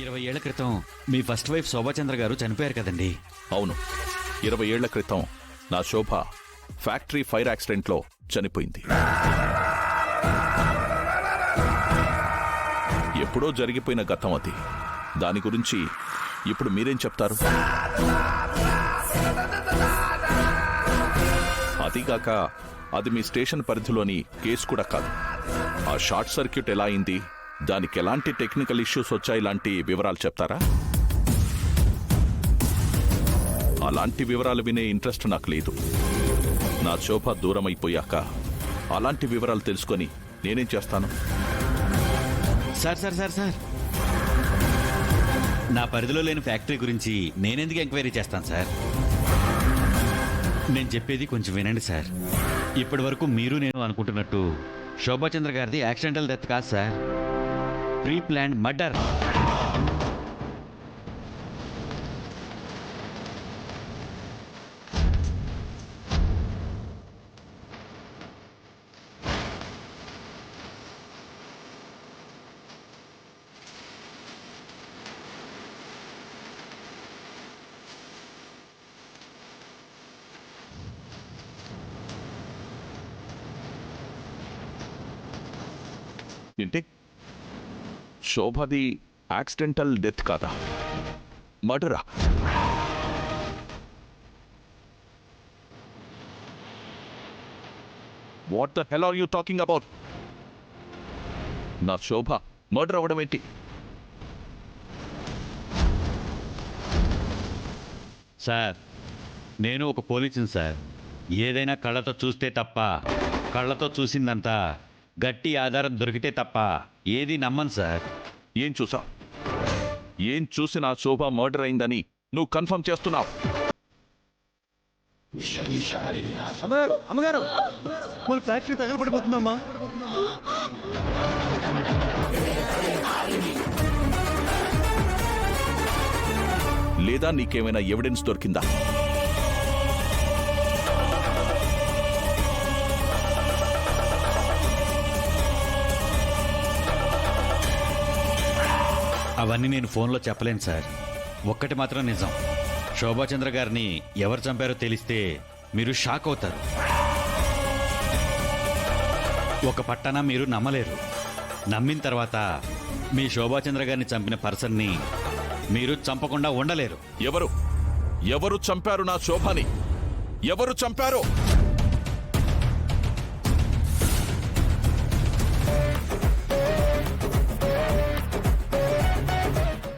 20 ఏళ్ల క్రితం మీ first wife Shobha Chandra గారు చనిపోయారు కదండి. అవును, 20 ఏళ్ల క్రితం నా శోభ ఫ్యాక్టరీ ఫైర్ యాక్సిడెంట్లో చనిపోయింది. ఎప్పుడో జరిగిపోయిన గతం అది. దాని గురించి ఇప్పుడు మీరేం చెప్తారు? అదిగాక అది మీ స్టేషన్ పరిధిలోని కేసు కూడా కాదు. ఆ షార్ట్ సర్క్యూట్ ఎలా అయింది, దానికి ఎలాంటి టెక్నికల్ ఇష్యూస్ వచ్చాయి లాంటి వివరాలు చెప్తారా? అలాంటి వివరాలు వినే ఇంట్రెస్ట్ నాకు లేదు. నా శోభ దూరం అయిపోయాక అలాంటి వివరాలు తెలుసుకొని నేనేం చేస్తాను? సార్ సార్ సార్ సార్ నా పరిధిలో లేని ఫ్యాక్టరీ గురించి నేనెందుకు ఎంక్వైరీ చేస్తాను సార్? నేను చెప్పేది కొంచెం వినండి సార్. ఇప్పటి వరకు మీరు నేను అనుకుంటున్నట్టు శోభాచంద్ర గారిది యాక్సిడెంటల్ డెత్ కాదు సార్, ప్రీ ప్లాన్డ్ మర్డర్. ఏంటి, శోభది యాక్సిడెంటల్ డెత్ కాదా, మర్డరా? What the hell are you talking about? నా శోభ మర్డర్ అవ్వడం ఏంటి? సార్, నేను ఒక పోలీసుని సార్. ఏదైనా కళ్ళతో చూస్తే తప్ప, కళ్ళతో చూసిందంతా గట్టి ఆధారం దొరికితే తప్ప ఏది నమ్మను సార్. ఏం చూసా? ఏం చూసి నా శోభ మర్డర్ అయిందని నువ్వు కన్ఫర్మ్ చేస్తున్నావు? అమ్మగారు, మన ఫ్యాక్టరీ తగలబడిపోతుందమ్మా. లేదా నీకేమైనా ఎవిడెన్స్ దొరికిందా? అవన్నీ నేను ఫోన్లో చెప్పలేను సార్. ఒక్కటి మాత్రం నిజం, శోభాచంద్ర గారిని ఎవరు చంపారో తెలిస్తే మీరు షాక్ అవుతారు. ఒక పట్టణ మీరు నమ్మలేరు. నమ్మిన తర్వాత మీ శోభాచంద్ర గారిని చంపిన పర్సన్ని మీరు చంపకుండా ఉండలేరు. ఎవరు చంపారు నా శోభని? ఎవరు చంపారు?